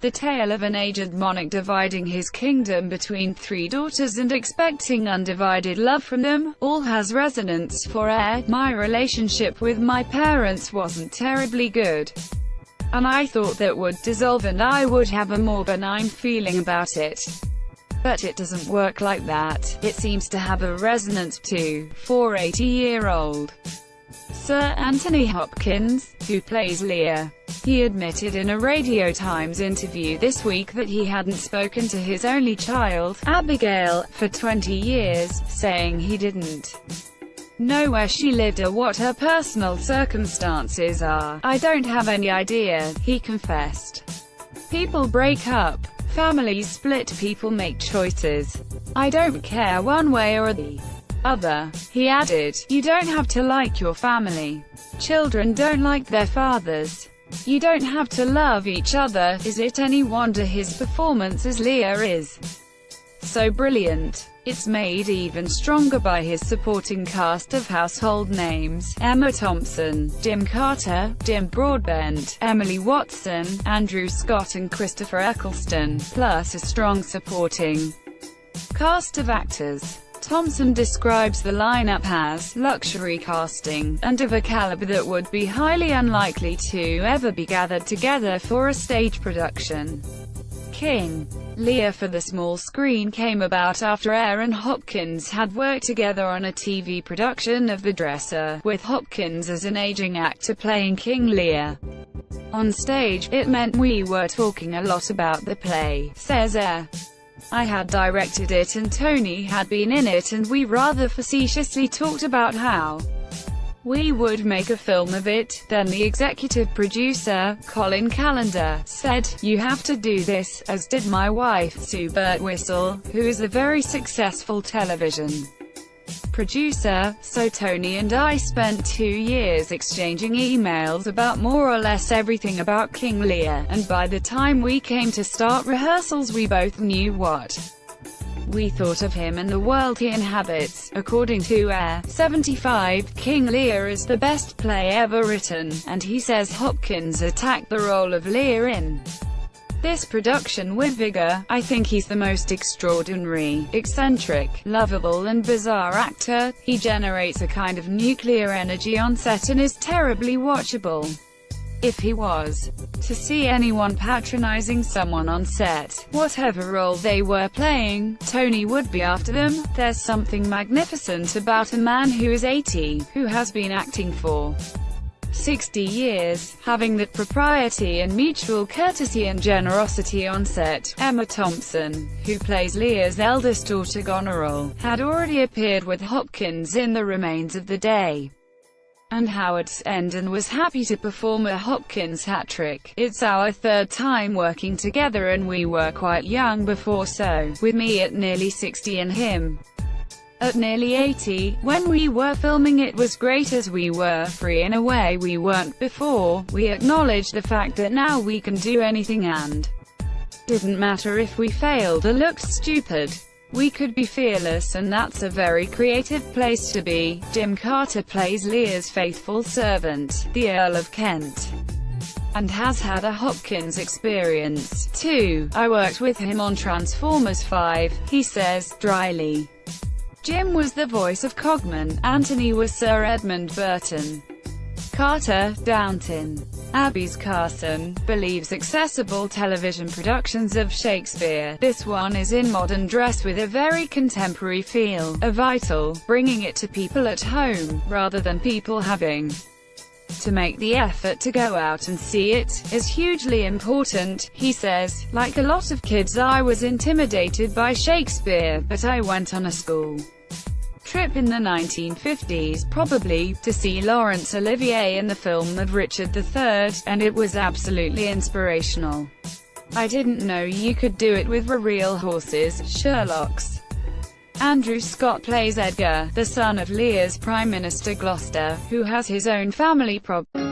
The tale of an aged monarch dividing his kingdom between three daughters and expecting undivided love from them, all has resonance for Eyre. My relationship with my parents wasn't terribly good, and I thought that would dissolve and I would have a more benign feeling about it. But it doesn't work like that. It seems to have a resonance too. For 80-year-old Sir Anthony Hopkins, who plays Lear, he admitted in a Radio Times interview this week that he hadn't spoken to his only child, Abigail, for 20 years, saying he didn't know where she lived or what her personal circumstances are. "I don't have any idea," he confessed. "People break up. Families split, people make choices. I don't care one way or the other." He added, "You don't have to like your family. Children don't like their fathers. You don't have to love each other." Is it any wonder his performance as Lear is so brilliant? It's made even stronger by his supporting cast of household names: Emma Thompson, Jim Carter, Jim Broadbent, Emily Watson, Andrew Scott and Christopher Eccleston, plus a strong supporting cast of actors. Thompson describes the lineup as luxury casting, and of a caliber that would be highly unlikely to ever be gathered together for a stage production. King Lear for the small screen came about after Eyre and Hopkins had worked together on a TV production of The Dresser, with Hopkins as an aging actor playing King Lear. "On stage, it meant we were talking a lot about the play," says Eyre. "I had directed it and Tony had been in it, and we rather facetiously talked about how we would make a film of it. Then the executive producer, Colin Callender, said, 'You have to do this,' as did my wife, Sue Birtwistle, who is a very successful television producer. So Tony and I spent 2 years exchanging emails about more or less everything about King Lear, and by the time we came to start rehearsals we both knew what we thought of him and the world he inhabits." According to Eyre, 75, King Lear is the best play ever written, and he says Hopkins attacked the role of Lear in this production with vigor. "I think he's the most extraordinary, eccentric, lovable and bizarre actor. He generates a kind of nuclear energy on set and is terribly watchable. If he was to see anyone patronizing someone on set, whatever role they were playing, Tony would be after them. There's something magnificent about a man who is 80, who has been acting for 60 years, having that propriety and mutual courtesy and generosity on set." Emma Thompson, who plays Lear's eldest daughter Goneril, had already appeared with Hopkins in The Remains of the Day and Howard's End and was happy to perform a Hopkins hat-trick. "It's our third time working together and we were quite young before, so, with me at nearly 60 and him at nearly 80, when we were filming it was great as we were free in a way we weren't before. We acknowledged the fact that now we can do anything and didn't matter if we failed or looked stupid. We could be fearless, and that's a very creative place to be." Jim Carter plays Lear's faithful servant, the Earl of Kent, and has had a Hopkins experience, too. "I worked with him on Transformers 5, he says, dryly. Jim was the voice of Cogman, Anthony was Sir Edmund Burton. Carter, Downton Abbey's Carson, believes accessible television productions of Shakespeare. This one is in modern dress with a very contemporary feel, a vital, bringing it to people at home, rather than people having to make the effort to go out and see it, is hugely important," he says. "Like a lot of kids I was intimidated by Shakespeare, but I went on a school trip in the 1950s, probably, to see Laurence Olivier in the film of Richard III, and it was absolutely inspirational. I didn't know you could do it with real horses, Sherlocks." Andrew Scott plays Edgar, the son of Lear's Prime Minister Gloucester, who has his own family problems.